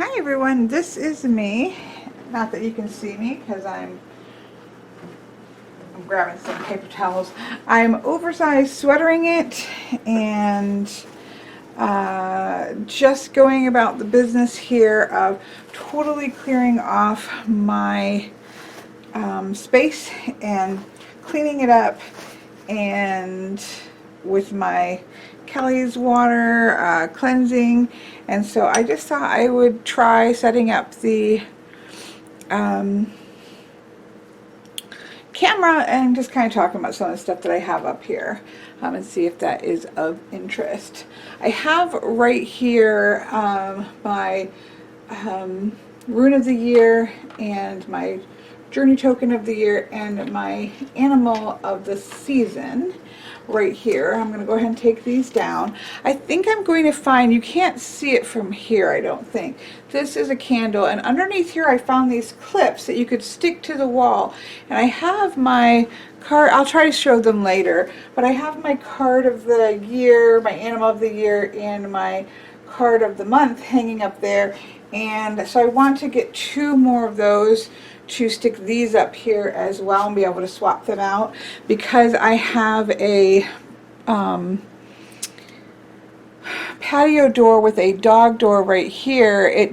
Hi everyone, this is me. Not that you can see me because I'm grabbing some paper towels. I'm oversized sweatering it and just going about the business here of totally clearing off my space and cleaning it up, and with my Kelly's water cleansing. And so I just thought I would try setting up the camera and just kind of talking about some of the stuff that I have up here, and see if that is of interest. I have right here my rune of the year and my journey token of the year and my animal of the season right here. I'm going to go ahead and take these down. I think I'm going to find, you can't see it from here, I don't think. This is a candle, and underneath here I found these clips that you could stick to the wall. And I have my card, I'll try to show them later, but I have my card of the year, my animal of the year, and my card of the month hanging up there. And so I want to get two more of those to stick these up here as well and be able to swap them out, because I have a patio door with a dog door right here.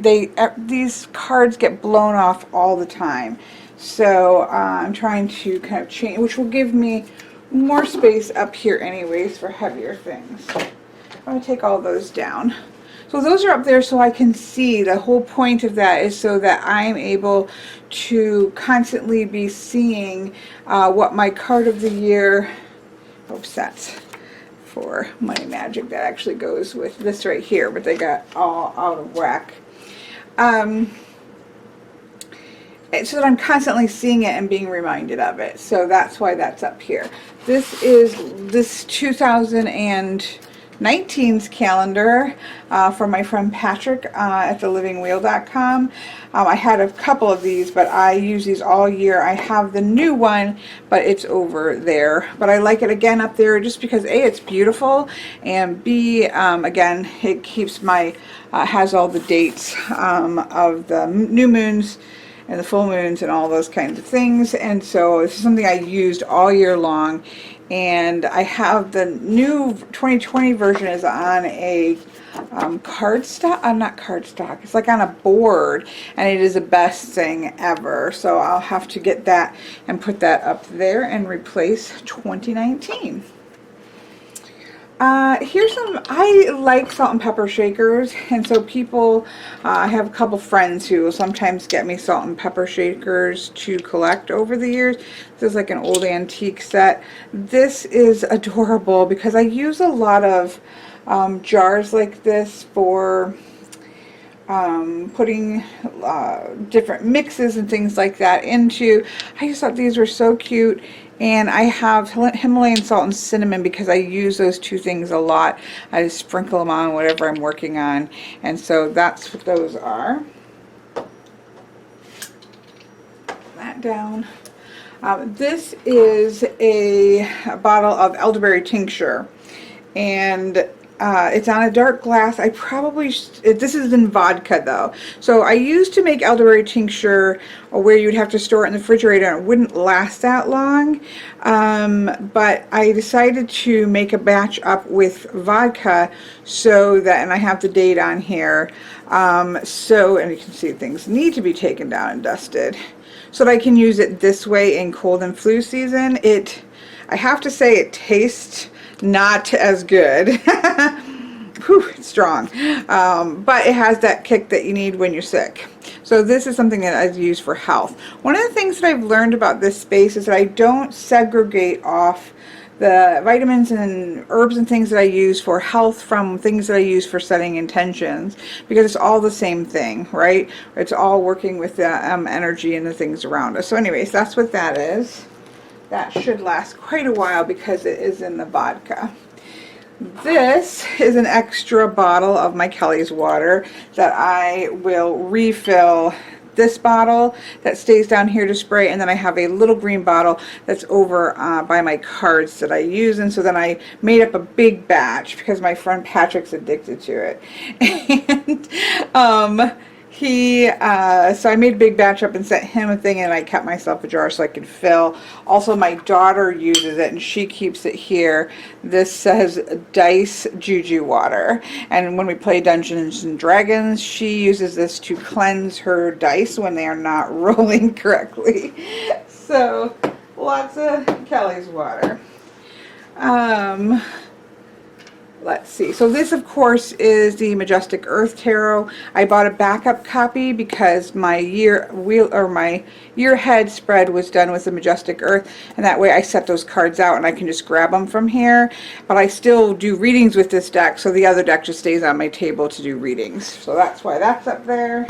These cards get blown off all the time, so I'm trying to kind of change, which will give me more space up here anyways for heavier things. I'm going to take all those down. So those are up there so I can see. The whole point of that is so that I'm able to constantly be seeing what my card of the year, sets for money magic, that actually goes with this right here, but they got all out of whack. So that I'm constantly seeing it and being reminded of it. So that's why that's up here. This is this 2019's calendar from my friend Patrick at thelivingwheel.com. I had a couple of these, but I use these all year. I have the new one, but it's over there. But I like it again up there just because A, it's beautiful, and B, again, it keeps my, has all the dates of the new moons and the full moons and all those kinds of things. And so this is something I used all year long. And I have the new 2020 version is on a cardstock, not cardstock, it's like on a board, and it is the best thing ever. So I'll have to get that and put that up there and replace 2019. Here's some, I like salt and pepper shakers, and so people, I have a couple friends who will sometimes get me salt and pepper shakers to collect over the years. This is like an old antique set. This is adorable because I use a lot of jars like this for putting different mixes and things like that into. I just thought these were so cute. And I have Himalayan salt and cinnamon because I use those two things a lot. I just sprinkle them on whatever I'm working on. And so that's what those are. Put that down. This is a bottle of elderberry tincture. And it's on a dark glass. I probably, this is in vodka though. So I used to make elderberry tincture where you'd have to store it in the refrigerator and it wouldn't last that long. But I decided to make a batch up with vodka so that, and I have the date on here. So, and you can see things need to be taken down and dusted so that I can use it this way in cold and flu season. I have to say it tastes not as good. Whew, it's strong, but it has that kick that you need when you're sick. So this is something that I've used for health. One of the things that I've learned about this space is that I don't segregate off the vitamins and herbs and things that I use for health from things that I use for setting intentions, because it's all the same thing, right? It's all working with the energy and the things around us. So anyways, that's what that is. That should last quite a while because it is in the vodka. This is an extra bottle of my Kelly's water that I will refill this bottle that stays down here to spray, and then I have a little green bottle that's over by my cards that I use. And so then I made up a big batch because my friend Patrick's addicted to it. And So I made a big batch up and sent him a thing, and I kept myself a jar so I could fill. Also, my daughter uses it and she keeps it here. This says Dice Juju Water, and when we play Dungeons and Dragons, she uses this to cleanse her dice when they are not rolling correctly. So lots of Kelly's water. Let's see. So this, of course, is the Majestic Earth Tarot. I bought a backup copy because my year head spread was done with the Majestic Earth, and that way I set those cards out and I can just grab them from here. But I still do readings with this deck, so the other deck just stays on my table to do readings. So that's why that's up there.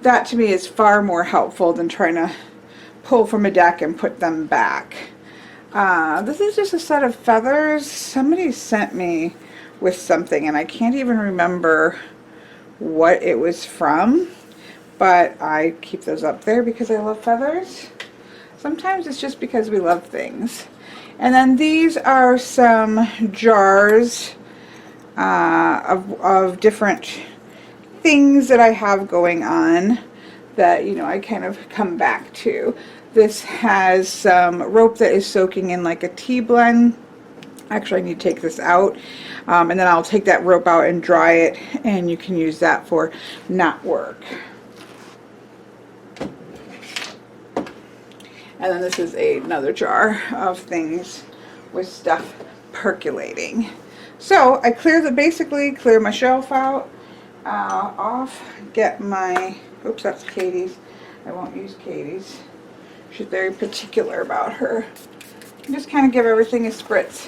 That to me is far more helpful than trying to pull from a deck and put them back. This is just a set of feathers. Somebody sent me with something and I can't even remember what it was from, but I keep those up there because I love feathers. Sometimes it's just because we love things. And then these are some jars of different things that I have going on that, you know, I kind of come back to. This has some rope that is soaking in like a tea blend. Actually, I need to take this out, and then I'll take that rope out and dry it, and you can use that for knot work. And then this is another jar of things with stuff percolating. So I basically clear my shelf out, off, get my, oops, that's Katie's. I won't use Katie's. She's very particular about her. Just kind of give everything a spritz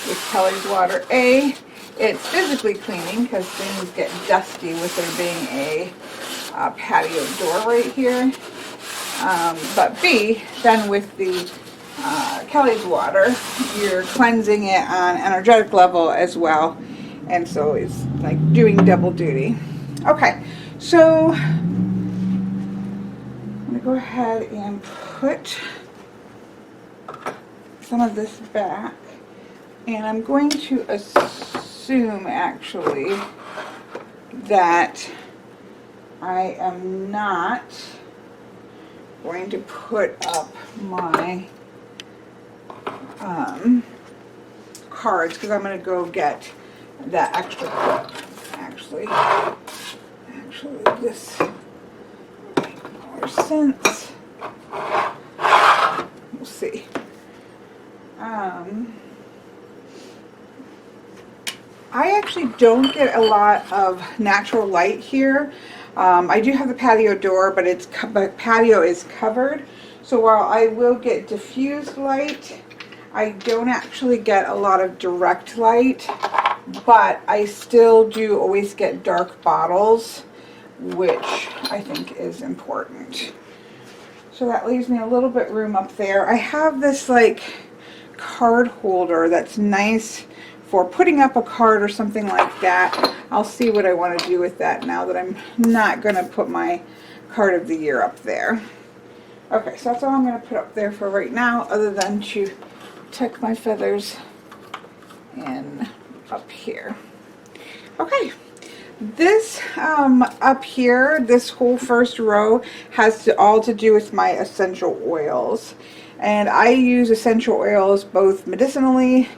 with Kelly's water. It's physically cleaning because things get dusty with there being a patio door right here. But B, then with the Kelly's water, you're cleansing it on energetic level as well. And so it's like doing double duty. Okay, so I'm going to go ahead and put some of this back, and I'm going to assume actually that I am not going to put up my cards because I'm going to go get that extra book. Actually this makes more sense. We'll see. I actually don't get a lot of natural light here. I do have the patio door, but patio is covered. So while I will get diffused light, I don't actually get a lot of direct light, but I still do always get dark bottles, which I think is important. So that leaves me a little bit room up there. I have this like card holder that's nice for putting up a card or something like that. I'll see what I want to do with that now that I'm not going to put my card of the year up there. Okay, so that's all I'm going to put up there for right now, other than to tuck my feathers in up here. Okay, this up here, this whole first row has all to do with my essential oils. And I use essential oils both medicinally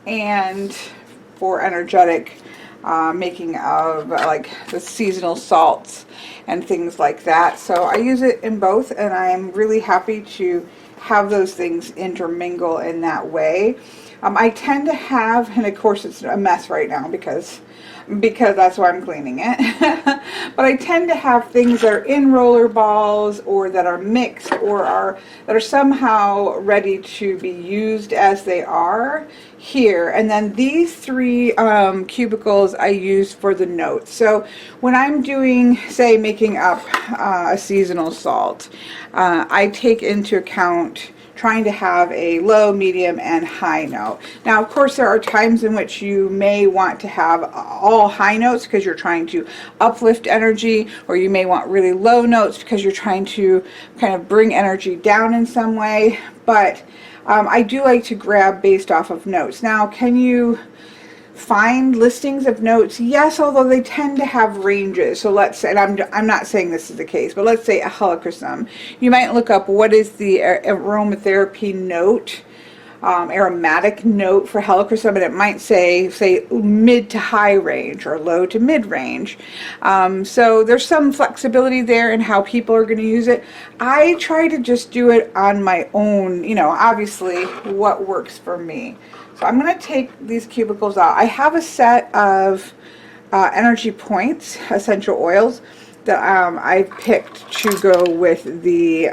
and for energetic making of like the seasonal salts and things like that. So I use it in both, and I'm really happy to have those things intermingle in that way. I tend to have, and of course it's a mess right now because that's why I'm cleaning it. But I tend to have things that are in roller balls or that are mixed or that are somehow ready to be used as they are here. And then these three cubicles I use for the notes. So when I'm doing, say, making up a seasonal salt, I take into account trying to have a low, medium, and high note. Now, of course, there are times in which you may want to have all high notes because you're trying to uplift energy, or you may want really low notes because you're trying to kind of bring energy down in some way. But I do like to grab based off of notes. Now, can you find listings of notes? Yes, although they tend to have ranges. So let's say, and I'm not saying this is the case, but let's say a helichrysum. You might look up what is the aromatherapy note, aromatic note for helichrysum, and it might say mid to high range or low to mid range. So there's some flexibility there in how people are going to use it. I try to just do it on my own, you know, obviously what works for me. So I'm going to take these cubicles out. I have a set of energy points, essential oils, that I picked to go with the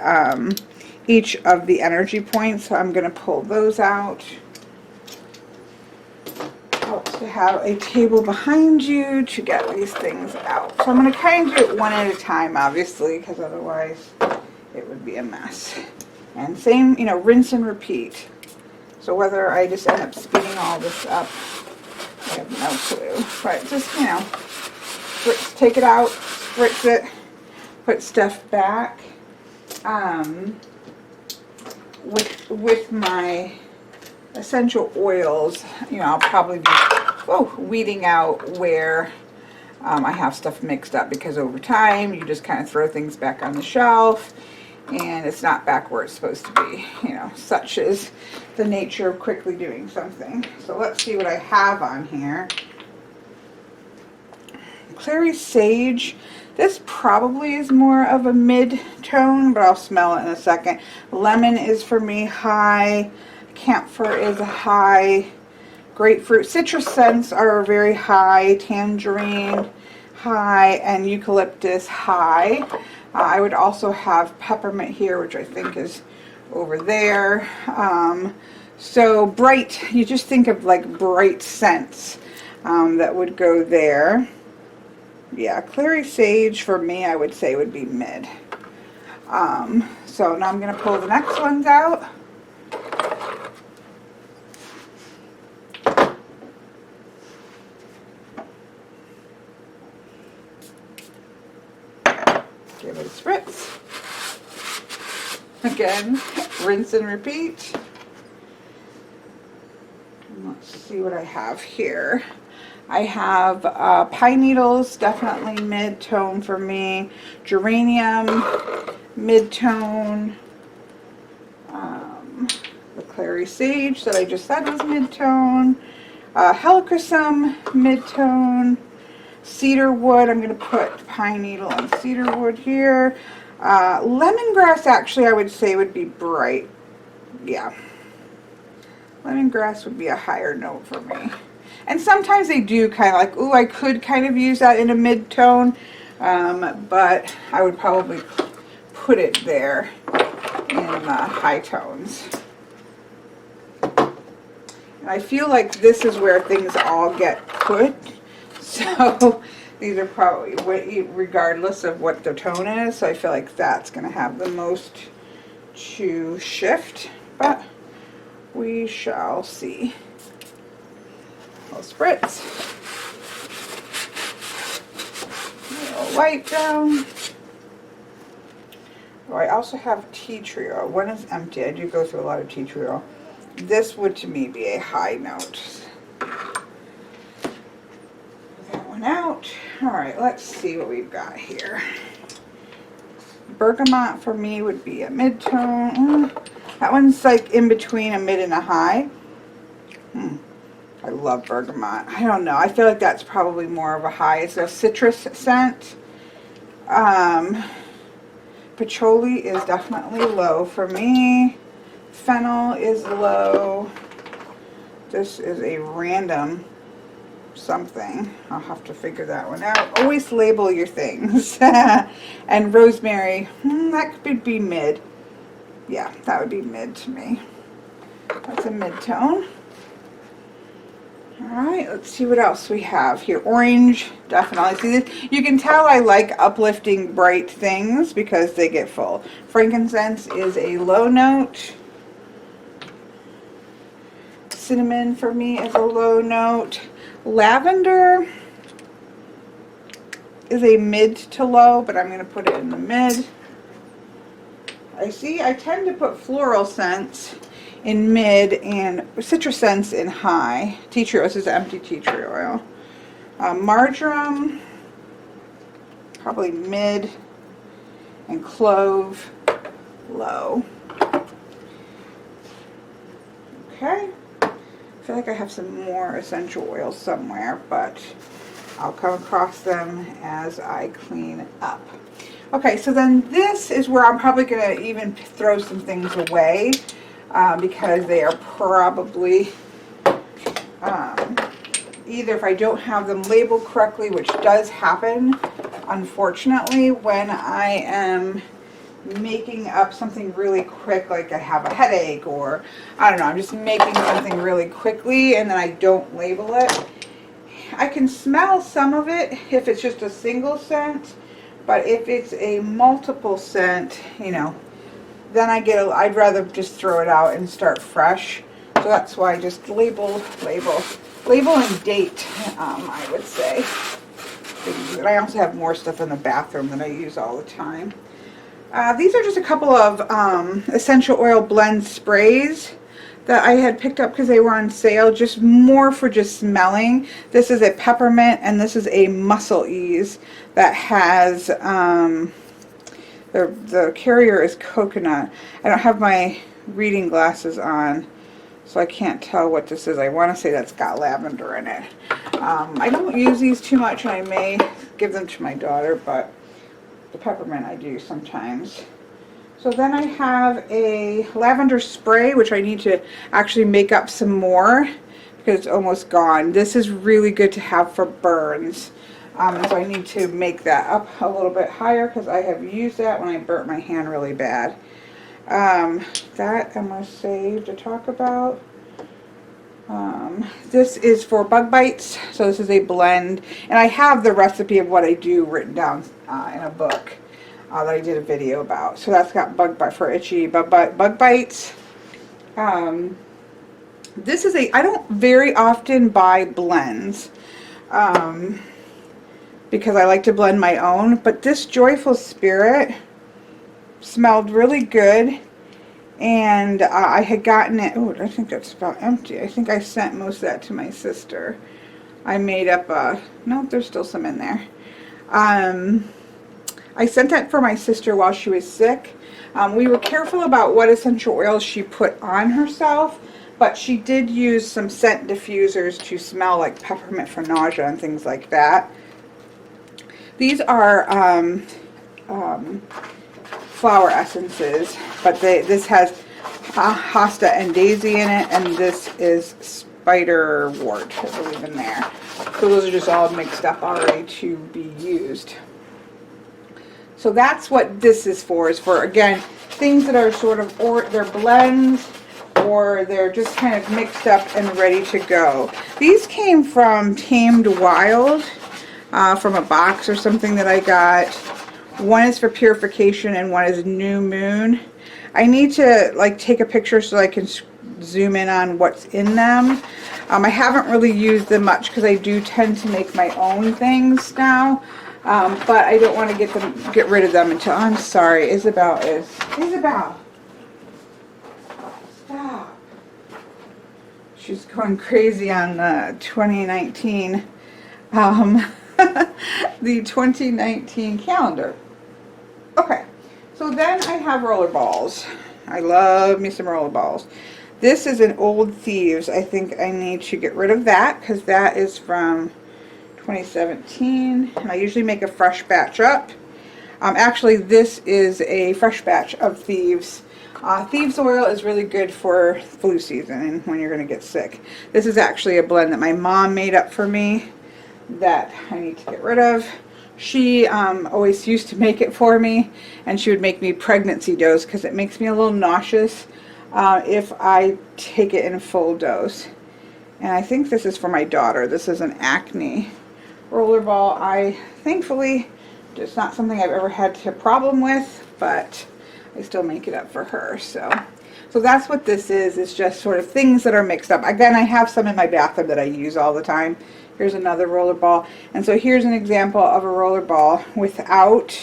each of the energy points. So I'm going to pull those out. Helps to have a table behind you to get these things out. So I'm going to kind of do it one at a time, obviously, because otherwise it would be a mess. And same, you know, rinse and repeat. So whether I just end up speeding all this up, I have no clue. But just, you know, take it out, spritz it, put stuff back. With my essential oils, you know, I'll probably be weeding out where I have stuff mixed up, because over time you just kind of throw things back on the shelf and it's not back where it's supposed to be, you know, such is the nature of quickly doing something. So let's see what I have on here. Clary Sage. This probably is more of a mid-tone, but I'll smell it in a second. Lemon is for me high. Camphor is a high. Grapefruit. Citrus scents are very high. Tangerine high, and eucalyptus high. I would also have peppermint here, which I think is over there. So bright, you just think of like bright scents that would go there. Yeah, Clary Sage for me, I would say would be mid. So now I'm going to pull the next ones out. Give it a spritz. Again, rinse and repeat. And let's see what I have here. I have pine needles, definitely mid-tone for me. Geranium, mid-tone. The Clary Sage that I just said was mid-tone. Helichrysum, mid-tone. Cedar wood, I'm going to put pine needle and cedar wood here. Lemongrass, actually, I would say would be bright. Yeah. Lemongrass would be a higher note for me. And sometimes they do kind of like, ooh, I could kind of use that in a mid-tone, but I would probably put it there in the high tones. And I feel like this is where things all get put. So these are probably, regardless of what the tone is, so I feel like that's going to have the most to shift, but we shall see. Little spritz. A little white down. Oh, I also have tea tree oil. One is empty. I do go through a lot of tea tree oil. This would to me be a high note. That one out. Alright, let's see what we've got here. Bergamot for me would be a mid-tone. That one's like in between a mid and a high. I love bergamot. I don't know. I feel like that's probably more of a high. It's a citrus scent. Patchouli is definitely low for me. Fennel is low. This is a random something. I'll have to figure that one out. Always label your things. And rosemary, that could be mid. Yeah, that would be mid to me. That's a mid-tone. Alright, let's see what else we have here. Orange, definitely. See this? You can tell I like uplifting bright things because they get full. Frankincense is a low note. Cinnamon for me is a low note. Lavender is a mid to low, but I'm going to put it in the mid. I tend to put floral scents in mid and citrus scents in high. Tea tree oil, this is empty tea tree oil. Marjoram, probably mid, and clove, low. Okay, I feel like I have some more essential oils somewhere, but I'll come across them as I clean up. Okay, so then this is where I'm probably going to even throw some things away because they are probably either, if I don't have them labeled correctly, which does happen, unfortunately, when I am making up something really quick, like I have a headache, or I don't know, I'm just making something really quickly and then I don't label it. I can smell some of it if it's just a single scent, but if it's a multiple scent, you know, then I'd rather just throw it out and start fresh. So that's why I just label and date, I would say. And I also have more stuff in the bathroom that I use all the time. These are just a couple of essential oil blend sprays that I had picked up because they were on sale, just more for just smelling. This is a peppermint and this is a muscle ease that has, the carrier is coconut. I don't have my reading glasses on, so I can't tell what this is. I want to say that's got lavender in it. I don't use these too much, and I may give them to my daughter, but the peppermint I do sometimes. So then I have a lavender spray, which I need to actually make up some more because it's almost gone. This is really good to have for burns. So I need to make that up a little bit higher because I have used that when I burnt my hand really bad. That I'm going to save to talk about. This is for bug bites, so this is a blend, and I have the recipe of what I do written down in a book that I did a video about. So that's got bug bite for itchy bug bites. This is I don't very often buy blends because I like to blend my own, but this Joyful Spirit smelled really good. And I had gotten it, oh, I think that's about empty. I think I sent most of that to my sister. I made up no, there's still some in there. I sent that for my sister while she was sick. We were careful about what essential oils she put on herself, but she did use some scent diffusers to smell like peppermint for nausea and things like that. These are flower essences, but this has hosta and daisy in it, and this is spiderwort, I believe, in there. So those are just all mixed up already to be used. So that's what this is for again, things that are sort of, or they're blends, or they're just kind of mixed up and ready to go. These came from Tamed Wild, from a box or something that I got. One is for purification and one is New Moon. I need to like take a picture so I can zoom in on what's in them. I haven't really used them much because I do tend to make my own things now. But I don't want to get rid of them until, I'm sorry, Isabel. Stop. She's going crazy on 2019, the 2019 calendar. Okay, so then I have roller balls. I love me some roller balls. This is an Old Thieves. I think I need to get rid of that because that is from 2017, and I usually make a fresh batch up. Actually, this is a fresh batch of Thieves. Thieves oil is really good for flu season and when you're going to get sick. This is actually a blend that my mom made up for me that I need to get rid of. She always used to make it for me, and she would make me pregnancy dose because it makes me a little nauseous if I take it in full dose. And I think this is for my daughter. This is an acne roller ball. Thankfully, it's not something I've ever had a problem with, but I still make it up for her. So that's what this is. It's just sort of things that are mixed up. Again, I have some in my bathroom that I use all the time. Here's another roller ball. And so here's an example of a roller ball without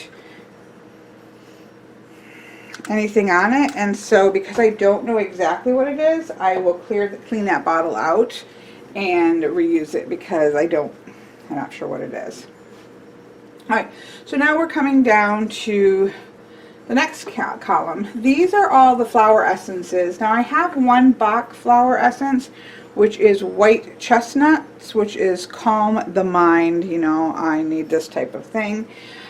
anything on it, and so because I don't know exactly what it is, I will clean that bottle out and reuse it because I'm not sure what it is. Alright, so now we're coming down to the next column. These are all the flower essences. Now I have one Bach flower essence, which is white chestnuts, which is calm the mind. You know, I need this type of thing.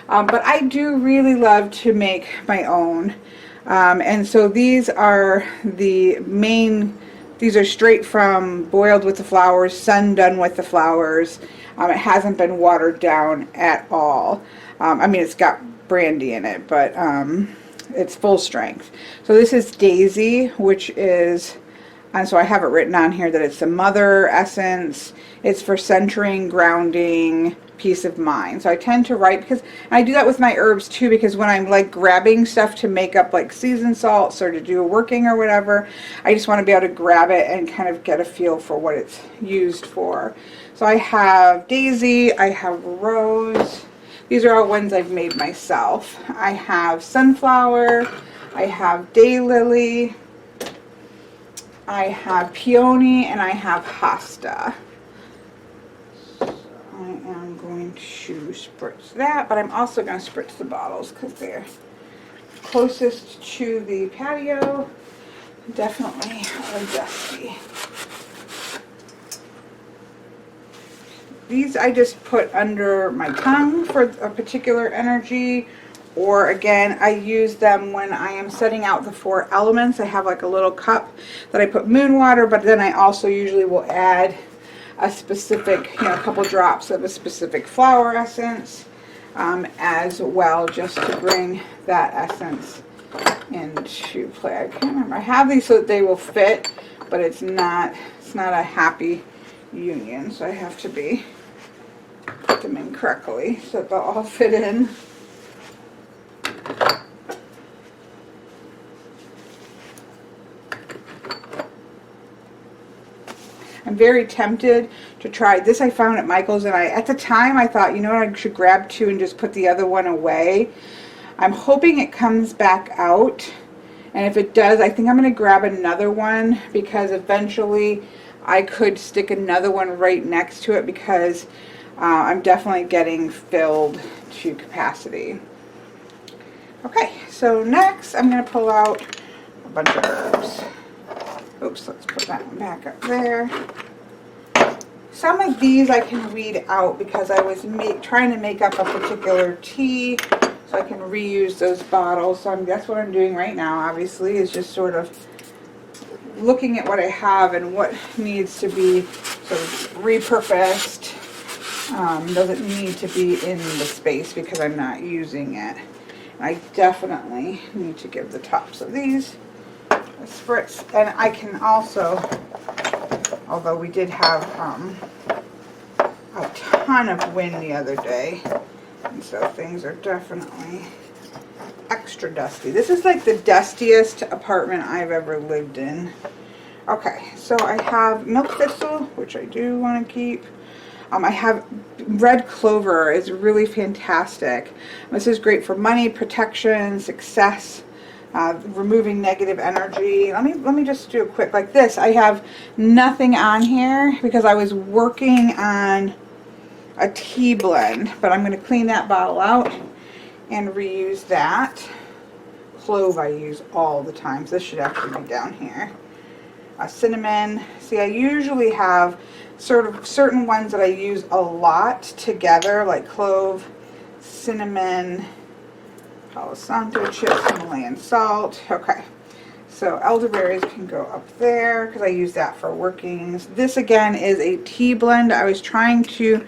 But I do really love to make my own. And so these are the main, these are straight from boiled with the flowers, sun done with the flowers. It hasn't been watered down at all. I mean, it's got brandy in it, but it's full strength. So this is Daisy, which is, and so I have it written on here that it's the mother essence. It's for centering, grounding, peace of mind. So I tend to write, because I do that with my herbs too, because when I'm like grabbing stuff to make up like seasoned salts or to do a working or whatever, I just want to be able to grab it and kind of get a feel for what it's used for. So I have Daisy, I have Rose. These are all ones I've made myself. I have Sunflower, I have Daylily, I have Peony, and I have Hosta. So I am going to spritz that, but I'm also going to spritz the bottles because they're closest to the patio. Definitely are dusty. These I just put under my tongue for a particular energy, or again, I use them when I am setting out the 4 elements. I have like a little cup that I put moon water, but then I also usually will add a specific, you know, a couple drops of a specific flower essence as well, just to bring that essence into play. I can't remember. I have these so that they will fit, but it's not a happy union, so I have to put them in correctly so that they'll all fit in. I'm very tempted to try this. I found at Michael's, and at the time I thought, you know what, I should grab 2 and just put the other one away. I'm hoping it comes back out, and if it does, I think I'm going to grab another one, because eventually I could stick another one right next to it, because I'm definitely getting filled to capacity. Okay, so next I'm going to pull out a bunch of herbs. Oops, let's put that one back up there. Some of these I can read out because I was trying to make up a particular tea, so I can reuse those bottles. So that's what I'm doing right now, obviously, is just sort of looking at what I have and what needs to be sort of repurposed. Doesn't need to be in the space because I'm not using it. I definitely need to give the tops of these a spritz. And I can also, although we did have a ton of wind the other day, and so things are definitely extra dusty. This is like the dustiest apartment I've ever lived in. Okay, so I have milk thistle, which I do want to keep. I have red clover, is really fantastic. This is great for money, protection, success, removing negative energy. Let me just do a quick, like this. I have nothing on here because I was working on a tea blend, but I'm going to clean that bottle out and reuse that. Clove I use all the time, so this should actually be down here. Cinnamon. See, I usually have sort of certain ones that I use a lot together, like clove, cinnamon, Palo Santo chips, Himalayan salt. Okay, so elderberries can go up there because I use that for workings. This again is a tea blend. I was trying to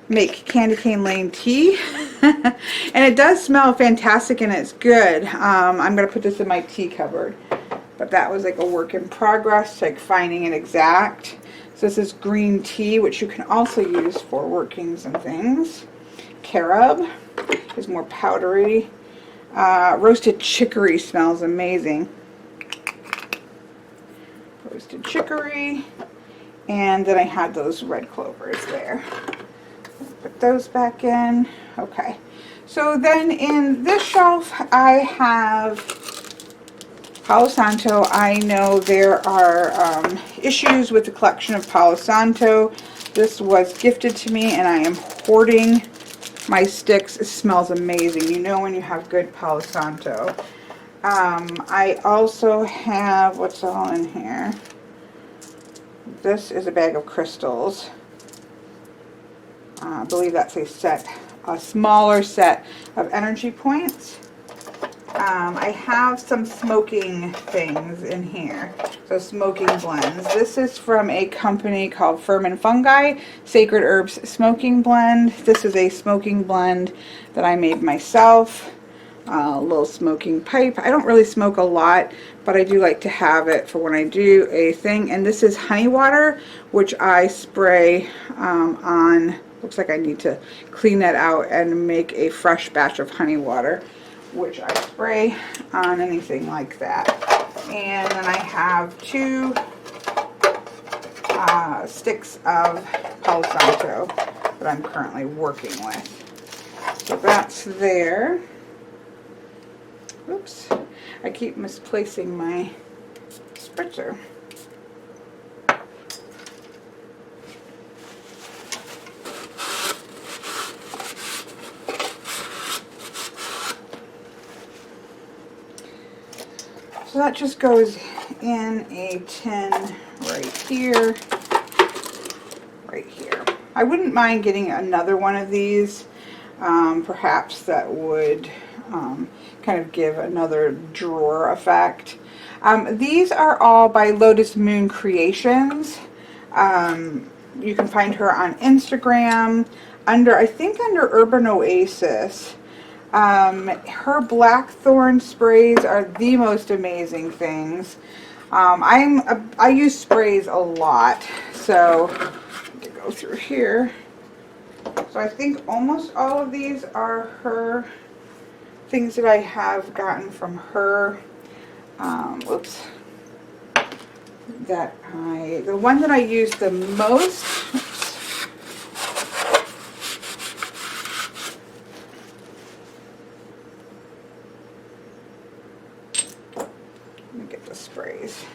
make candy cane lane tea and it does smell fantastic and it's good. I'm going to put this in my tea cupboard, but that was like a work in progress, like finding it exact. So this is green tea, which you can also use for workings and things. Carob is more powdery. Roasted chicory smells amazing. Roasted chicory. And then I had those red clovers there. Put those back in. Okay. So then in this shelf I have Palo Santo. I know there are issues with the collection of Palo Santo. This was gifted to me and I am hoarding my sticks. It smells amazing. You know when you have good Palo Santo. I also have, what's all in here? This is a bag of crystals. I believe that's a smaller set of energy points. I have some smoking things in here, so smoking blends. This is from a company called Firm and Fungi, Sacred Herbs Smoking Blend. This is a smoking blend that I made myself. A little smoking pipe. I don't really smoke a lot, but I do like to have it for when I do a thing. And this is honey water, which I spray on. Looks like I need to clean that out and make a fresh batch of honey water, which I spray on anything like that. And then I have 2 sticks of Palo Santo that I'm currently working with. So that's there. Oops, I keep misplacing my spritzer. So that just goes in a tin right here, right here. I wouldn't mind getting another one of these. Perhaps that would kind of give another drawer effect. These are all by Lotus Moon Creations. You can find her on Instagram under, I think under Urban Oasis. Her blackthorn sprays are the most amazing things. I use sprays a lot, so to go through here. So I think almost all of these are her things that I have gotten from her. Whoops. The one that I use the most. Oops. Let me get the sprays.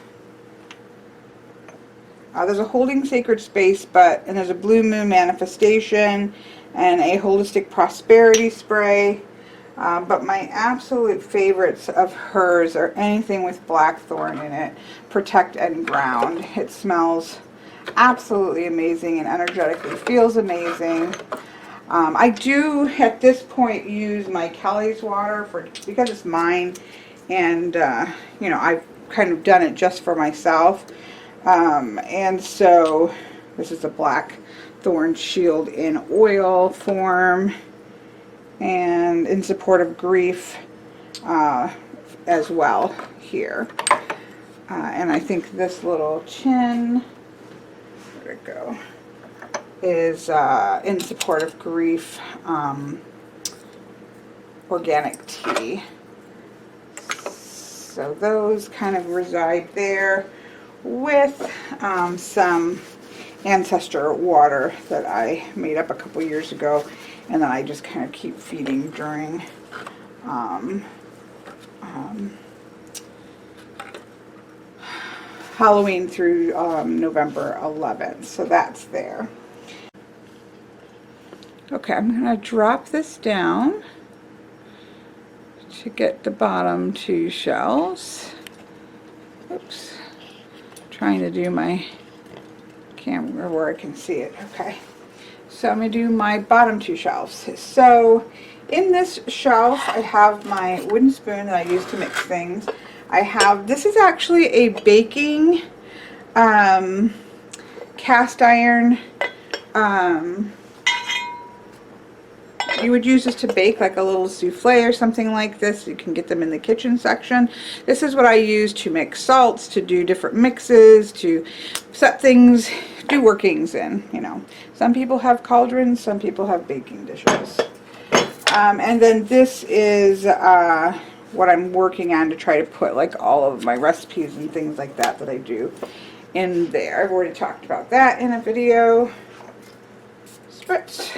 There's a Holding Sacred Space, and there's a Blue Moon Manifestation and a Holistic Prosperity spray. But my absolute favorites of hers are anything with blackthorn in it. Protect and Ground. It smells absolutely amazing and energetically feels amazing. I do at this point use my Kelly's water because it's mine, and you know, I've kind of done it just for myself. And so this is a blackthorn shield in oil form. And in support of grief as well here. And I think this little tin, where'd it go, is in support of grief organic tea. So those kind of reside there with some ancestor water that I made up a couple years ago, and then I just kind of keep feeding during Halloween through November 11th. So that's there. Okay, I'm going to drop this down to get the bottom 2 shelves. Oops. Trying to do my camera where I can see it. Okay. So I'm going to do my bottom 2 shelves. So in this shelf I have my wooden spoon that I use to mix things. This is actually a baking cast iron. You would use this to bake like a little souffle or something like this. You can get them in the kitchen section. This is what I use to mix salts, to do different mixes, to set things, do workings in, you know. Some people have cauldrons, some people have baking dishes. And then this is what I'm working on to try to put like all of my recipes and things like that I do in there. I've already talked about that in a video. Spritz.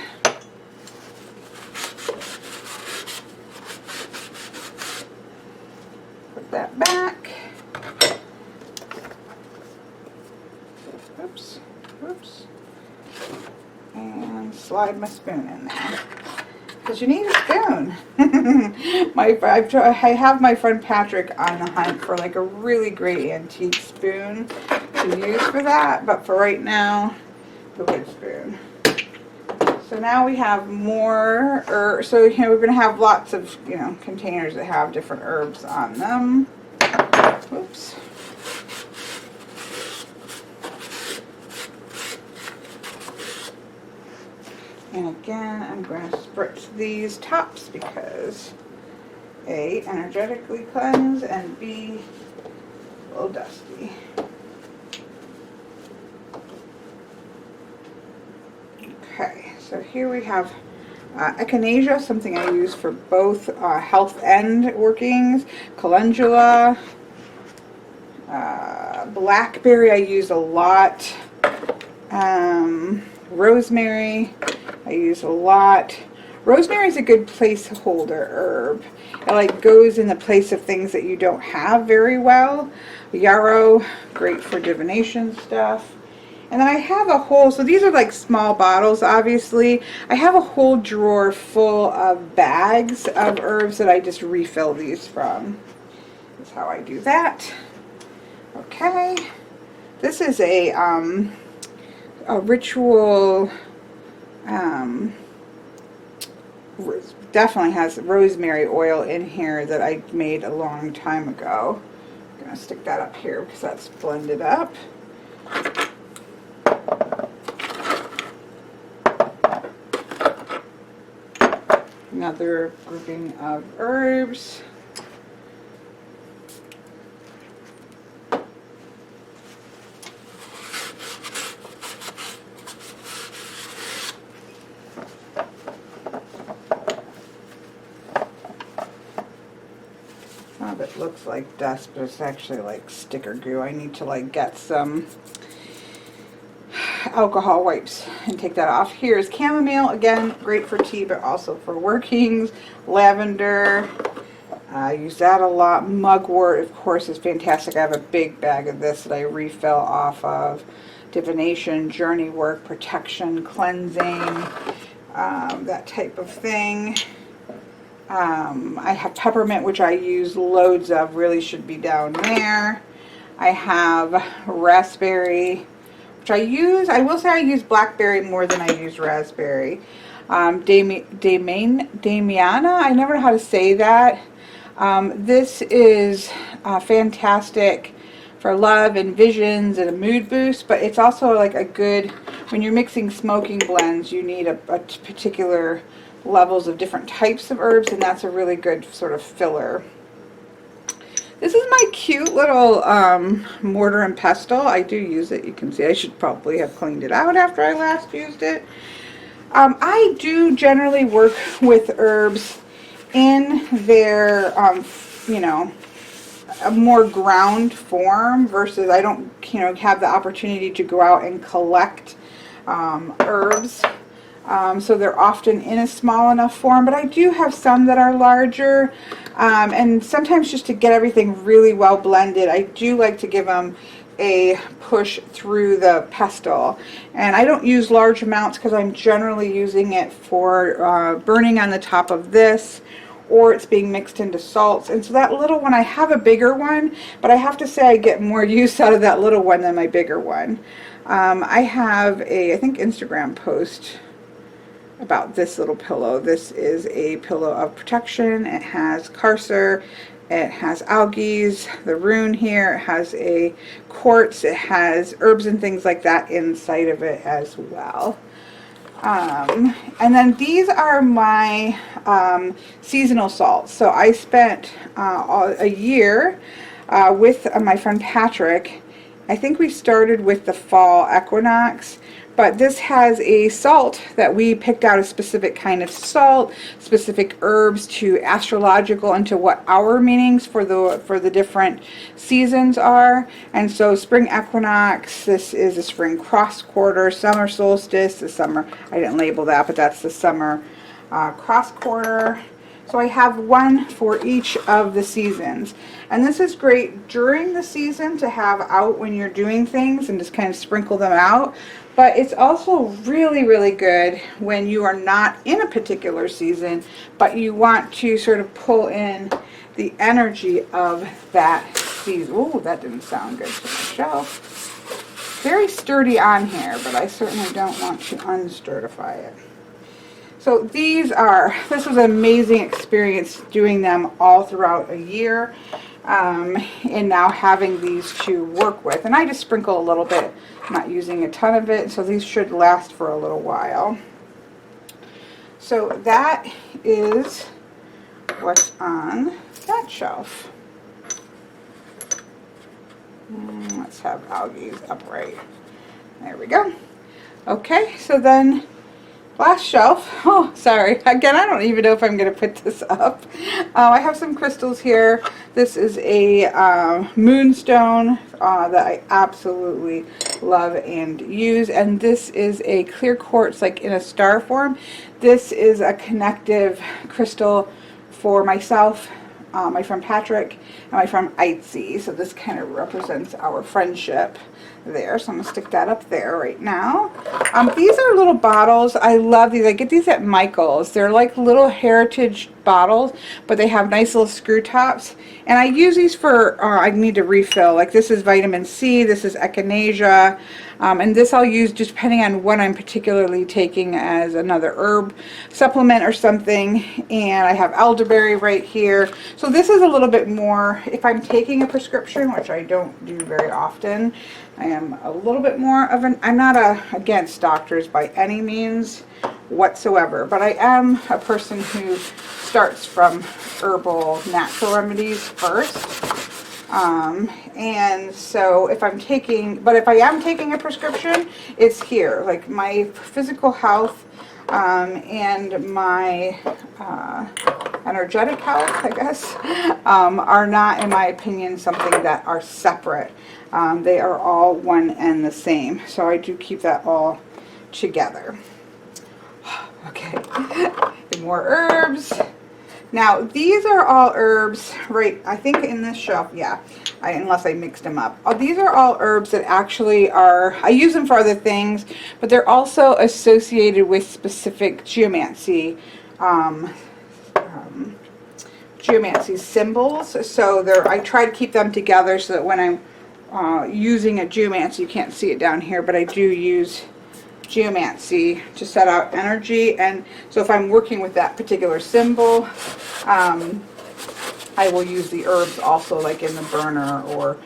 put that back. Oops, oops. And slide my spoon in there. Because you need a spoon. I have my friend Patrick on the hunt for like a really great antique spoon to use for that, but for right now, the wood spoon. So now we have more herbs. So you know, we're going to have lots of, you know, containers that have different herbs on them. Oops. And again, I'm going to spritz these tops because A, energetically cleanse, and B, a little dusty. Okay, so here we have echinacea, something I use for both health and workings, calendula, blackberry I use a lot, rosemary I use a lot. Rosemary is a good placeholder herb. It like goes in the place of things that you don't have very well. Yarrow, great for divination stuff. And then I have a whole, so these are like small bottles obviously. I have a whole drawer full of bags of herbs that I just refill these from. That's how I do that. Okay. This is a ritual, definitely has rosemary oil in here that I made a long time ago. I'm going to stick that up here because that's blended up. Another grouping of herbs. Some of it looks like dust, but it's actually like sticker glue. I need to like get some alcohol wipes and take that off. Here's chamomile, again great for tea but also for workings. Lavender, I use that a lot. Mugwort of course is fantastic. I have a big bag of this that I refill off of. Divination, journey work, protection, cleansing, that type of thing. I have peppermint, which I use loads of, really should be down there. I have raspberry, which I will say I use blackberry more than I use raspberry. Damiana, I never know how to say that. This is fantastic for love and visions and a mood boost, but it's also like a good, when you're mixing smoking blends, you need a particular levels of different types of herbs, and that's a really good sort of filler. This is my cute little mortar and pestle. I do use it. You can see I should probably have cleaned it out after I last used it. I do generally work with herbs in their, you know, a more ground form versus I don't, you know, have the opportunity to go out and collect herbs. So they're often in a small enough form, but I do have some that are larger, and sometimes just to get everything really well blended, I do like to give them a push through the pestle. And I don't use large amounts because I'm generally using it for burning on the top of this, or it's being mixed into salts. And so that little one, I have a bigger one, but I have to say I get more use out of that little one than my bigger one. I have a, I think, Instagram post about this little pillow. This is a pillow of protection. It has Carcer, it has algae, the rune here, it has a quartz, it has herbs and things like that inside of it as well. And then these are my seasonal salts. So I spent a year with my friend Patrick. I think we started with the fall equinox, but this has a salt that we picked out, a specific kind of salt, specific herbs to astrological and to what our meanings for the different seasons are. And so spring equinox, this is a spring cross quarter, summer solstice, the summer, I didn't label that, but that's the summer cross quarter. So I have one for each of the seasons. And this is great during the season to have out when you're doing things and just kind of sprinkle them out. But it's also really, really good when you are not in a particular season, but you want to sort of pull in the energy of that season. Ooh, that didn't sound good to my shelf. Very sturdy on here, but I certainly don't want to unsturtify it. So this was an amazing experience doing them all throughout a year, and now having these to work with. And I just sprinkle a little bit, not using a ton of it, so these should last for a little while. So that is what's on that shelf. Let's have algaes upright. There we go. Okay, so then last shelf. Oh, sorry. Again, I don't even know if I'm going to put this up. I have some crystals here. This is a moonstone that I absolutely love and use. And this is a clear quartz, like in a star form. This is a connective crystal for myself, my friend Patrick, and my friend Itzy. So this kind of represents our friendship there. So I'm going to stick that up there right now. These are little bottles. I love these. I get these at Michael's. They're like little heritage bottles, but they have nice little screw tops. And I use these for, I need to refill. Like this is vitamin C, this is echinacea, and this I'll use just depending on what I'm particularly taking as another herb supplement or something. And I have elderberry right here. So this is a little bit more, if I'm taking a prescription, which I don't do very often, I am a little bit more of an, I'm not against doctors by any means whatsoever, but I am a person who starts from herbal natural remedies first. And so if I'm taking, but if I am taking a prescription, it's here. Like my physical health and my energetic health, I guess, are not, in my opinion, something that are separate. They are all one and the same. So I do keep that all together. Okay, and more herbs. Now these are all herbs, right? I think in this shelf, yeah, unless I mixed them up. Oh, these are all herbs that actually are, I use them for other things, but they're also associated with specific geomancy, geomancy symbols. So I try to keep them together so that when I'm using a geomancy, you can't see it down here, but I do use geomancy to set out energy. And so if I'm working with that particular symbol, I will use the herbs also, like in the burner, or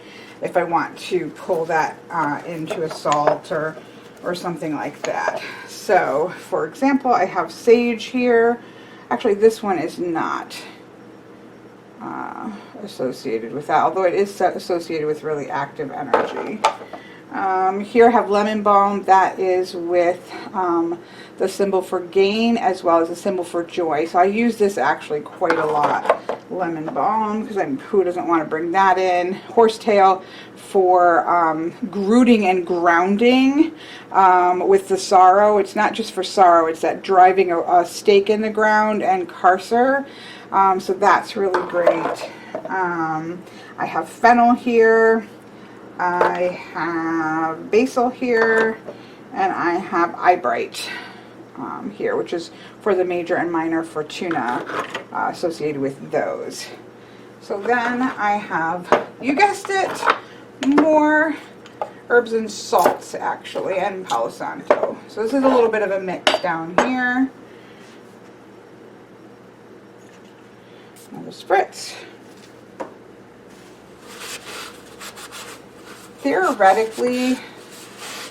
if I want to pull that into a salt or something like that. So for example, I have sage here. Actually, this one is not associated with that, although it is associated with really active energy. Here I have lemon balm. That is with the symbol for gain as well as the symbol for joy. So I use this actually quite a lot. Lemon balm, because who doesn't want to bring that in? Horsetail for rooting and grounding with the sorrow. It's not just for sorrow, it's that driving a stake in the ground, and carcer. So that's really great. I have fennel here. I have basil here, and I have eyebright here, which is for the major and minor for tuna, associated with those. So then I have, you guessed it, more herbs and salts actually, and Palo Santo. So this is a little bit of a mix down here. Another spritz. Theoretically,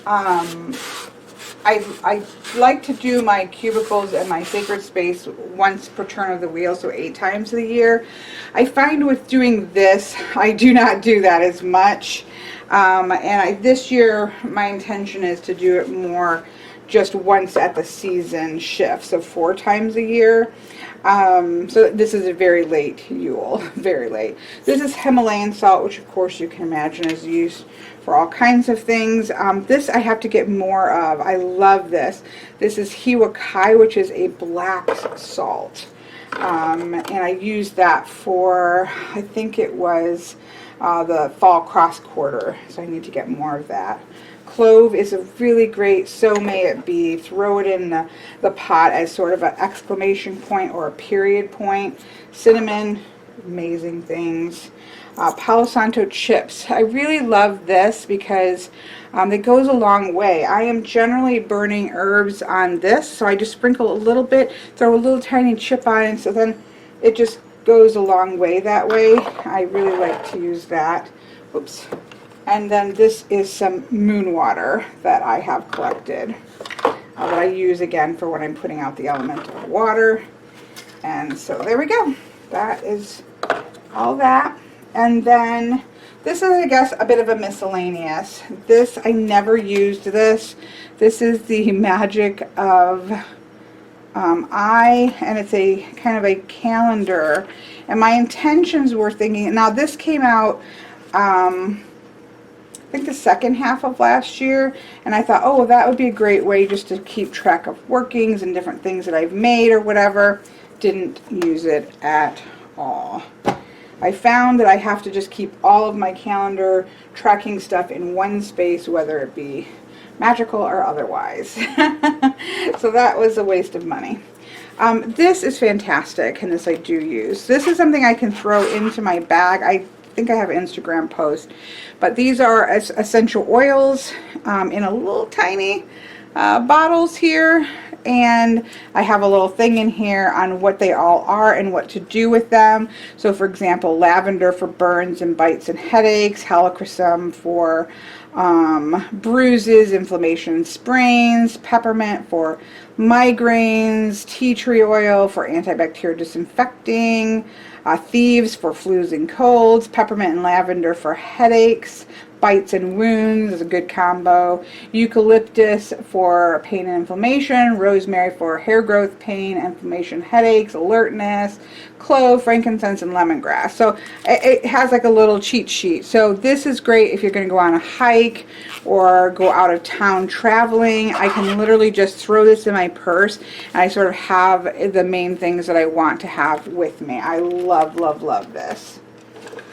I like to do my cubicles and my sacred space once per turn of the wheel, so 8 times a year. I find with doing this, I do not do that as much. And this year, my intention is to do it more just once at the season shift, so 4 times a year. So this is a very late Yule, very late. This is Himalayan salt, which of course you can imagine is used for all kinds of things. This I have to get more of. I love this. This is Hiwakai, which is a black salt. And I used that for, I think it was the fall cross quarter, so I need to get more of that. Clove is a really great, so may it be. Throw it in the pot as sort of an exclamation point or a period point. Cinnamon, amazing things. Palo Santo chips. I really love this because it goes a long way. I am generally burning herbs on this, so I just sprinkle a little bit, throw a little tiny chip on it, so then it just goes a long way that way. I really like to use that. Oops. And then this is some moon water that I have collected that I use again for when I'm putting out the elemental water. And so there we go. That is all that. And then this is, I guess, a bit of a miscellaneous. This, I never used this. This is the Magic of and it's a kind of a calendar. And my intentions were thinking, now this came out, I think the second half of last year, and I thought, oh, well, that would be a great way just to keep track of workings and different things that I've made or whatever. Didn't use it at all. I found that I have to just keep all of my calendar tracking stuff in one space, whether it be magical or otherwise. So that was a waste of money. This is fantastic, and this I do use. This is something I can throw into my bag. I think I have an Instagram post, but these are essential oils in a little tiny bottles here, and I have a little thing in here on what they all are and what to do with them. So for example, lavender for burns and bites and headaches, helichrysum for bruises, inflammation, sprains, peppermint for migraines, tea tree oil for antibacterial disinfecting, thieves for flus and colds, peppermint and lavender for headaches, bites and wounds is a good combo, eucalyptus for pain and inflammation, rosemary for hair growth, pain, inflammation, headaches, alertness, clove, frankincense, and lemongrass. So it has like a little cheat sheet. So this is great if you're going to go on a hike or go out of town traveling. I can literally just throw this in my purse, and I sort of have the main things that I want to have with me. I love, love, love this.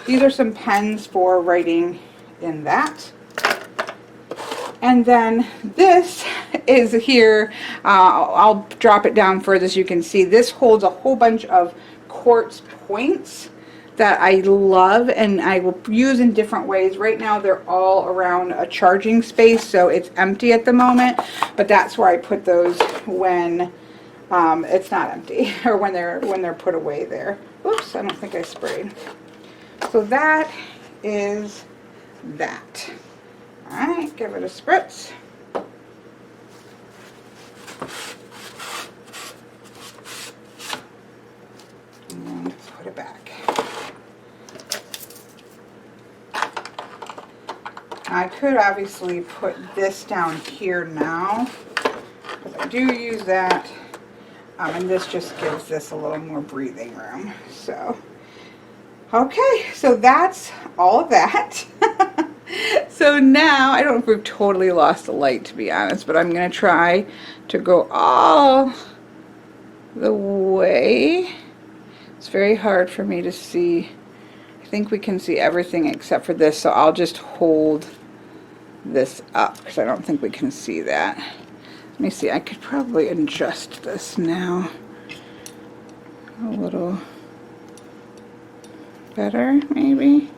These are some pens for writing in that. And then this is here. I'll drop it down further so you can see. This holds a whole bunch of quartz points that I love and I will use in different ways. Right now they're all around a charging space, so it's empty at the moment, but that's where I put those when it's not empty, or when they're put away there. Oops, I don't think I sprayed. So that is that. Alright, give it a spritz. And put it back. I could obviously put this down here now, because I do use that, and this just gives this a little more breathing room. So, okay, so that's all of that. So now, I don't know if we've totally lost the light, to be honest, but I'm going to try to go all the way. It's very hard for me to see. I think we can see everything except for this, so I'll just hold this up because I don't think we can see that. Let me see, I could probably adjust this now a little better, maybe.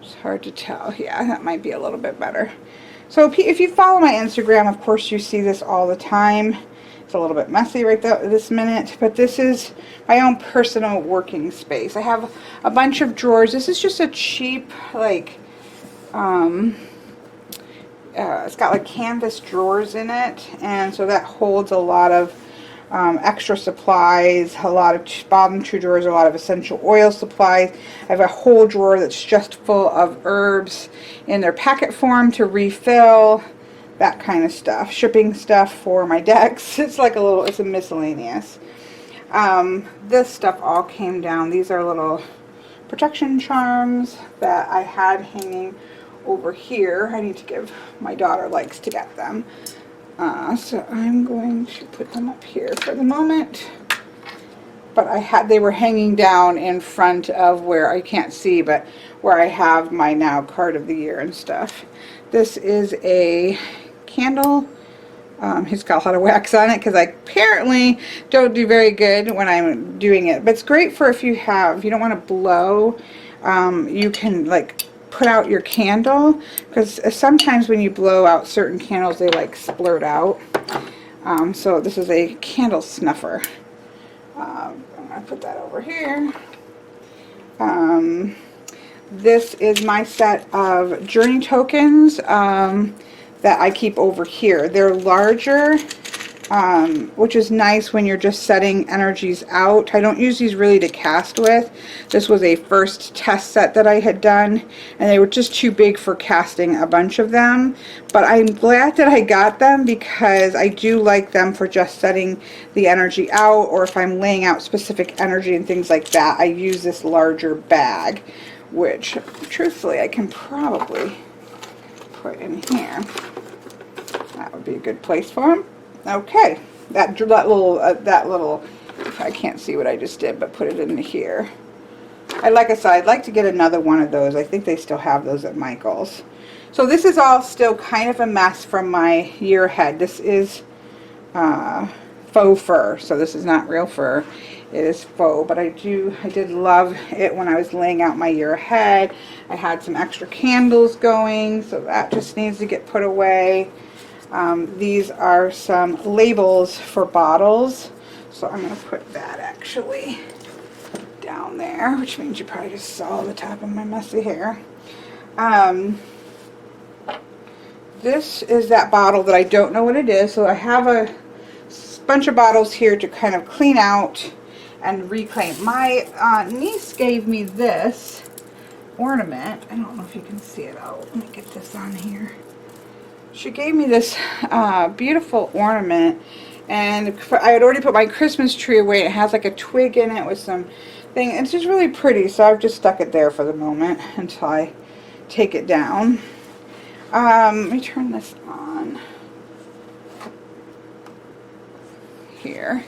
It's hard to tell. Yeah, that might be a little bit better. So if you follow my Instagram, of course you see this all the time. It's a little bit messy right this minute, but this is my own personal working space. I have a bunch of drawers. This is just a cheap, like, it's got like canvas drawers in it, and so that holds a lot of extra supplies, a lot of bottom two drawers, a lot of essential oil supplies. I have a whole drawer that's just full of herbs in their packet form to refill, that kind of stuff. Shipping stuff for my decks. It's like it's a miscellaneous. This stuff all came down. These are little protection charms that I had hanging over here. I need to give, my daughter likes to get them. So I'm going to put them up here for the moment. But they were hanging down in front of where I can't see, but where I have my now card of the year and stuff. This is a candle. He's got a lot of wax on it because I apparently don't do very good when I'm doing it. But it's great for if you don't want to blow, you can like put out your candle, because sometimes when you blow out certain candles, they like splurt out. So this is a candle snuffer. I'm going to put that over here. This is my set of journey tokens that I keep over here. They're larger, which is nice when you're just setting energies out. I don't use these really to cast with. This was a first test set that I had done, and they were just too big for casting a bunch of them. But I'm glad that I got them, because I do like them for just setting the energy out, or if I'm laying out specific energy and things like that, I use this larger bag, which truthfully I can probably put in here. That would be a good place for them. Okay, that little, I can't see what I just did, but put it in here. Like I said, I'd like to get another one of those. I think they still have those at Michael's. So this is all still kind of a mess from my year ahead. This is faux fur, so this is not real fur. It is faux, but I did love it when I was laying out my year ahead. I had some extra candles going, so that just needs to get put away. These are some labels for bottles, so I'm going to put that actually down there, which means you probably just saw the top of my messy hair. This is that bottle that I don't know what it is, so I have a bunch of bottles here to kind of clean out and reclaim. My niece gave me this ornament. I don't know if you can see it out. Let me get this on here. She gave me this beautiful ornament, and I had already put my Christmas tree away. It has like a twig in it with some thing. It's just really pretty, so I've just stuck it there for the moment until I take it down. Let me turn this on here.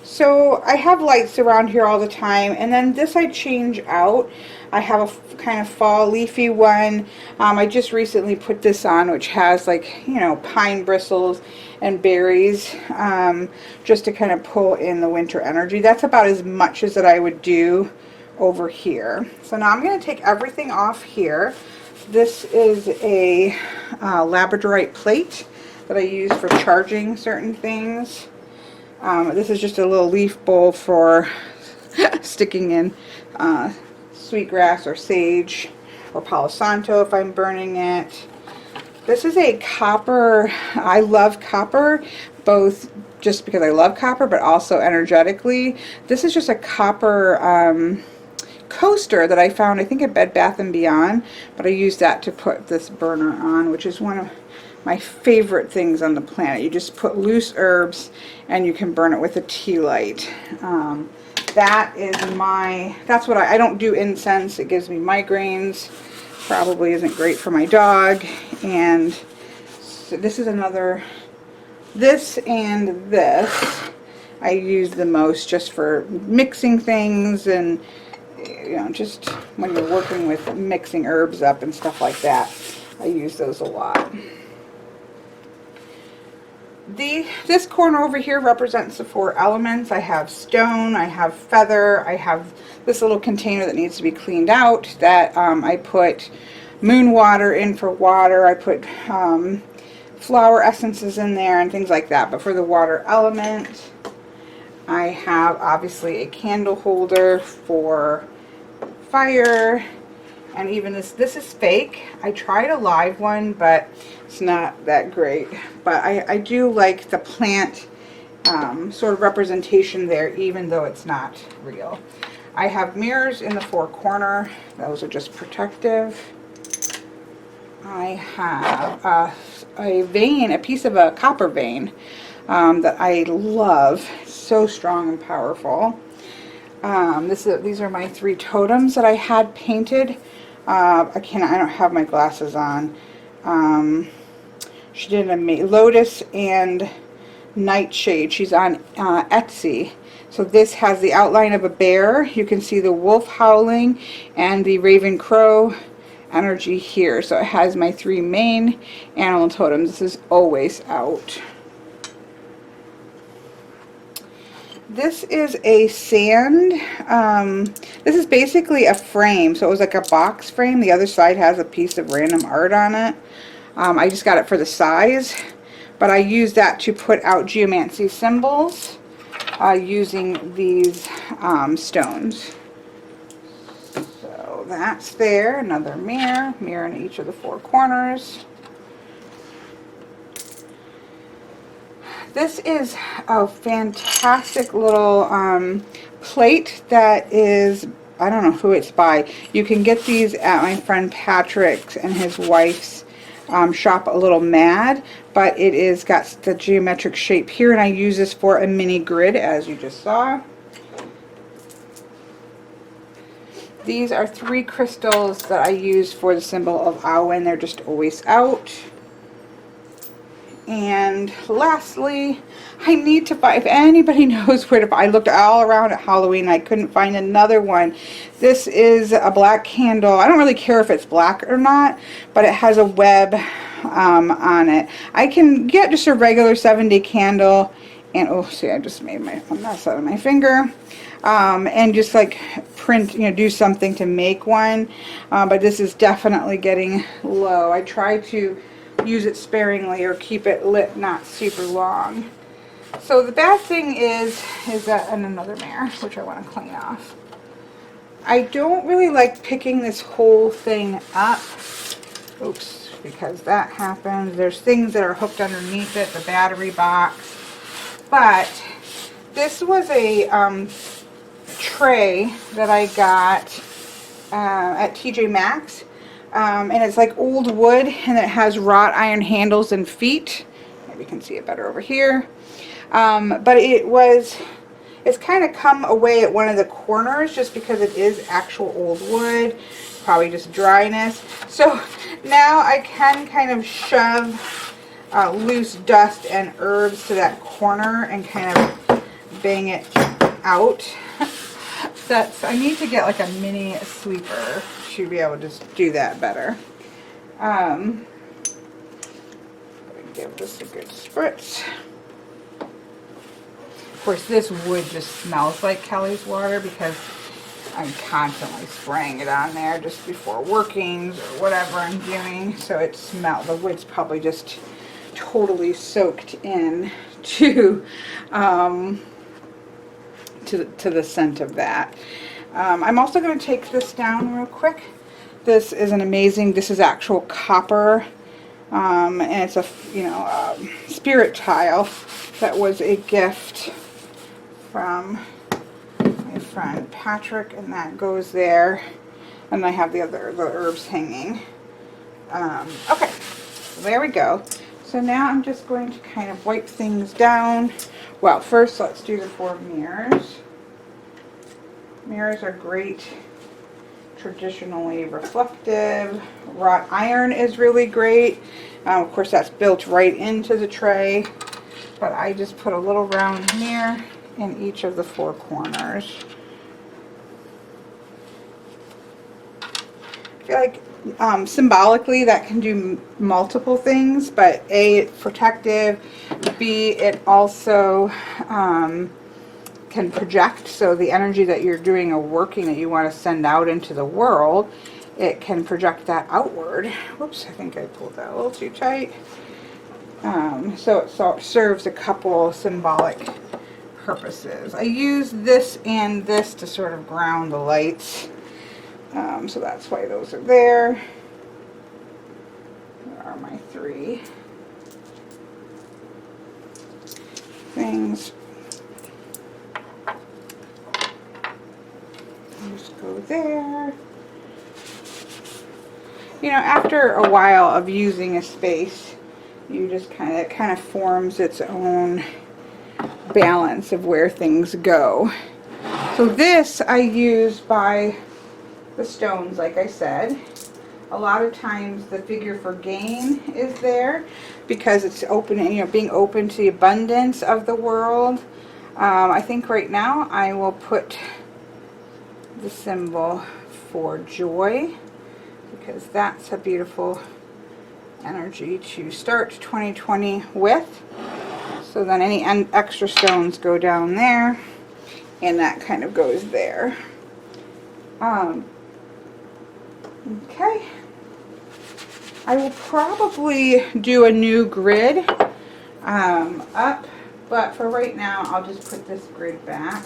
So I have lights around here all the time, and then this I change out. I have a kind of fall leafy one. I just recently put this on, which has like, you know, pine bristles and berries, just to kind of pull in the winter energy. That's about as much as that I would do over here. So now I'm going to take everything off here. This is a labradorite plate that I use for charging certain things. This is just a little leaf bowl for sticking in sweetgrass or sage or Palo Santo if I'm burning it. This is a copper. I love copper, both just because I love copper, but also energetically. This is just a copper coaster that I found, I think, at Bed Bath & Beyond, but I used that to put this burner on, which is one of my favorite things on the planet. You just put loose herbs and you can burn it with a tea light. That's what I don't do incense. It gives me migraines. Probably isn't great for my dog. And so this is another, this and this I use the most just for mixing things, and you know, just when you're working with mixing herbs up and stuff like that, I use those a lot. This corner over here represents the 4 elements. I have stone, I have feather, I have this little container that needs to be cleaned out that I put moon water in for water. I put flower essences in there and things like that. But for the water element, I have obviously a candle holder for fire. And even this is fake. I tried a live one, but it's not that great. But I do like the plant sort of representation there, even though it's not real. I have mirrors in the 4 corner. Those are just protective. I have a vein, a piece of a copper vein that I love. So strong and powerful. These are my 3 totems that I had painted. I don't have my glasses on. She did a Lotus and Nightshade. She's on Etsy. So this has the outline of a bear. You can see the wolf howling and the raven crow energy here. So it has my 3 main animal totems. This is always out. This is a sand. This is basically a frame. So it was like a box frame. The other side has a piece of random art on it. I just got it for the size. But I use that to put out geomancy symbols using these stones. So that's there. Another mirror in each of the 4 corners. This is a fantastic little plate that is, I don't know who it's by. You can get these at my friend Patrick's and his wife's shop, A Little Mad, but it is got the geometric shape here, and I use this for a mini grid, as you just saw. These are 3 crystals that I use for the symbol of Awen. They're just always out. And lastly, I need to find, if anybody knows where to find, I looked all around at Halloween, I couldn't find another one. This is a black candle. I don't really care if it's black or not, but it has a web on it. I can get just a regular 7-day candle, and oh, see, I just made a mess out of my finger. And just like print, do something to make one. But this is definitely getting low. I try to use it sparingly or keep it lit not super long. So the bad thing is that, and another mirror, which I want to clean off. I don't really like picking this whole thing up. Oops, because that happens. There's things that are hooked underneath it, the battery box. But this was a tray that I got at TJ Maxx. And it's like old wood, and it has wrought iron handles and feet. Maybe you can see it better over here. But it's kind of come away at one of the corners just because it is actual old wood, probably just dryness. So now I can kind of shove loose dust and herbs to that corner and kind of bang it out. I need to get like a mini sweeper to be able to just do that better. Give this a good spritz. Of course, this wood just smells like Kelly's water because I'm constantly spraying it on there just before workings or whatever I'm doing. So the wood's probably just totally soaked in to the scent of that. I'm also going to take this down real quick. This is an amazing, this is actual copper, and it's a spirit tile that was a gift from my friend Patrick, and that goes there. And I have the herbs hanging. Okay, so there we go. So now I'm just going to kind of wipe things down. Well, first let's do the 4 mirrors. Mirrors are great, traditionally reflective. Wrought iron is really great. Of course, that's built right into the tray, but I just put a little round mirror in each of the 4 corners. I feel like symbolically that can do multiple things, but A, it's protective, B, it also can project, so the energy that you're doing a working that you want to send out into the world, it can project that outward. Whoops, I think I pulled that a little too tight. So it serves a couple symbolic purposes. I use this and this to sort of ground the lights, so that's why those are there. There are my 3 things. Just go there. After a while of using a space, you just kind of forms its own balance of where things go. So this I use by the stones, like I said. A lot of times the figure for gain is there because it's open, you know, being open to the abundance of the world. I think right now I will put the symbol for joy because that's a beautiful energy to start 2020 with. So then any extra stones go down there, and that kind of goes there. Okay. I will probably do a new grid up, but for right now I'll just put this grid back.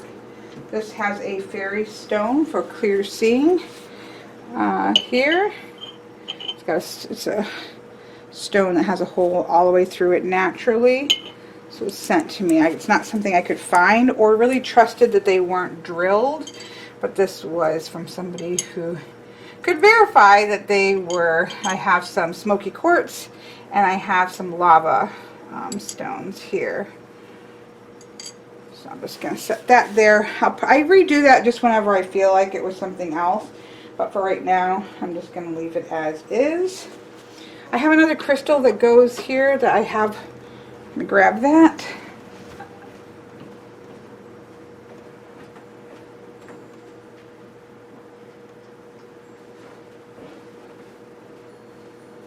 This has a fairy stone for clear seeing here. It's a stone that has a hole all the way through it naturally. So it was sent to me. It's not something I could find or really trusted that they weren't drilled, but this was from somebody who could verify that they were. I have some smoky quartz and I have some lava stones here. So I'm just going to set that there. I redo that just whenever I feel like it was something else, but for right now I'm just going to leave it as is. I have another crystal that goes here that I have. Let me grab that.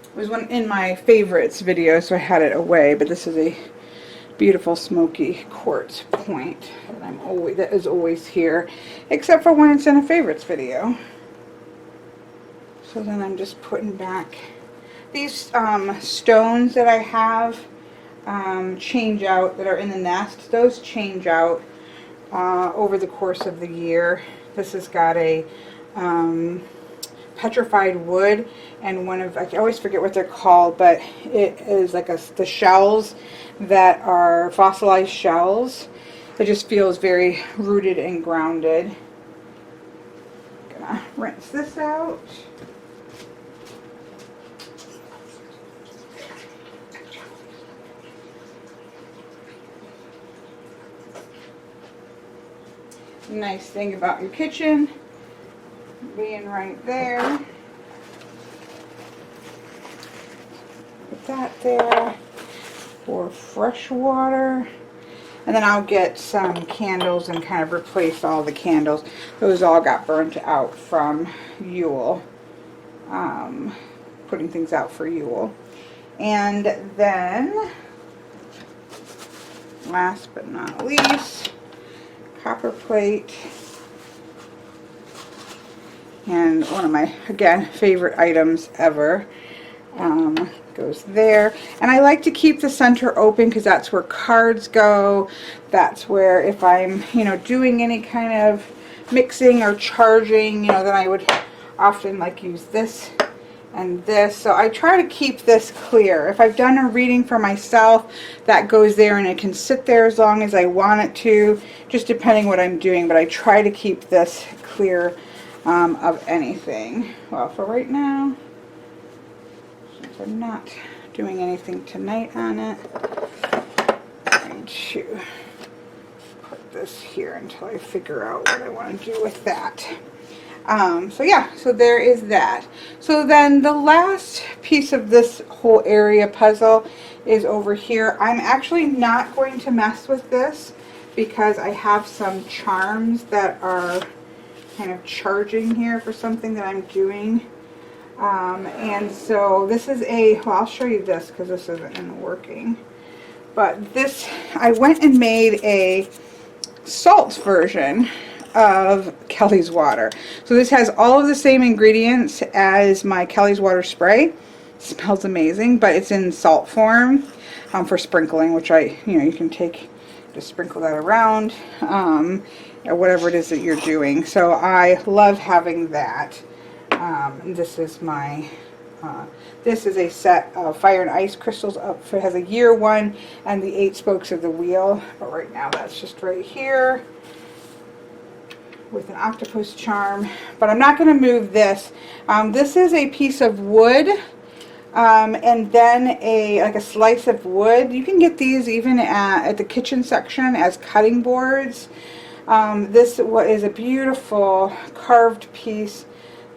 It was one in my favorites video, so I had it away, but this is a beautiful smoky quartz point that is always here, except for when it's in a favorites video. So then I'm just putting back these stones that I have. Change out, that are in the nest. Those change out over the course of the year. This has got a petrified wood, and one of, I always forget what they're called, but it is like the shells that are fossilized shells. It just feels very rooted and grounded. I'm gonna rinse this out. Nice thing about your kitchen being right there. Put that there for fresh water. And then I'll get some candles and kind of replace all the candles. Those all got burnt out from Yule. Putting things out for Yule. And then, last but not least, copper plate, and one of my, again, favorite items ever goes there. And I like to keep the center open because that's where cards go. That's where, if I'm, you know, doing any kind of mixing or charging, you know, then I would often like use this and this. So I try to keep this clear. If I've done a reading for myself, that goes there and it can sit there as long as I want it to, just depending what I'm doing. But I try to keep this clear of anything. Well, for right now, since I'm not doing anything tonight on it, I'm going to put this here until I figure out what I want to do with that. So yeah, so there is that. So then the last piece of this whole area puzzle is over here. I'm actually not going to mess with this because I have some charms that are kind of charging here for something that I'm doing. And so this is well, I'll show you this because this isn't working. But this, I went and made a salt version of Kelly's water. So this has all of the same ingredients as my Kelly's water spray. It smells amazing, but it's in salt form for sprinkling, which you can just sprinkle that around or whatever it is that you're doing. So I love having that. This is my this is a set of fire and ice crystals. It has a year one and the 8 spokes of the wheel, but right now that's just right here with an octopus charm. But I'm not going to move this. This is a piece of wood and then like a slice of wood. You can get these even at the kitchen section as cutting boards. This is a beautiful carved piece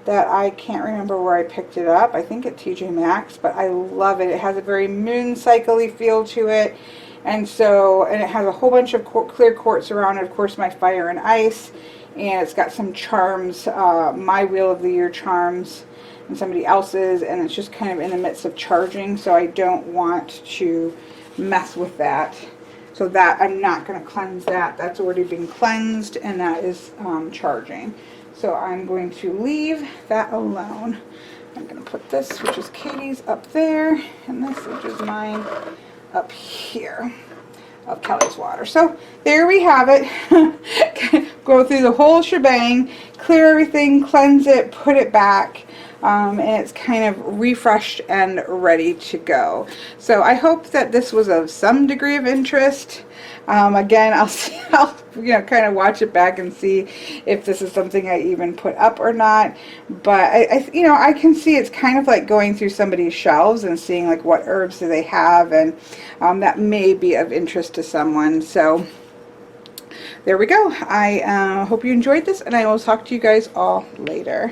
that I can't remember where I picked it up. I think at TJ Maxx, but I love it. It has a very moon cycle-y feel to it. And so, and it has a whole bunch of clear quartz around it, of course, my fire and ice. And it's got some charms, my Wheel of the Year charms and somebody else's, and it's just kind of in the midst of charging, so I don't want to mess with that. So that, I'm not going to cleanse that. That's already been cleansed, and that is charging. So I'm going to leave that alone. I'm going to put this, which is Katie's, up there, and this, which is mine, up here of Kelly's water. So there we have it. Go through the whole shebang, clear everything, cleanse it, put it back. And it's kind of refreshed and ready to go. So I hope that this was of some degree of interest. Again, I'll kind of watch it back and see if this is something I even put up or not. But I can see it's kind of like going through somebody's shelves and seeing like what herbs do they have, and that may be of interest to someone. So there we go. I hope you enjoyed this, and I will talk to you guys all later.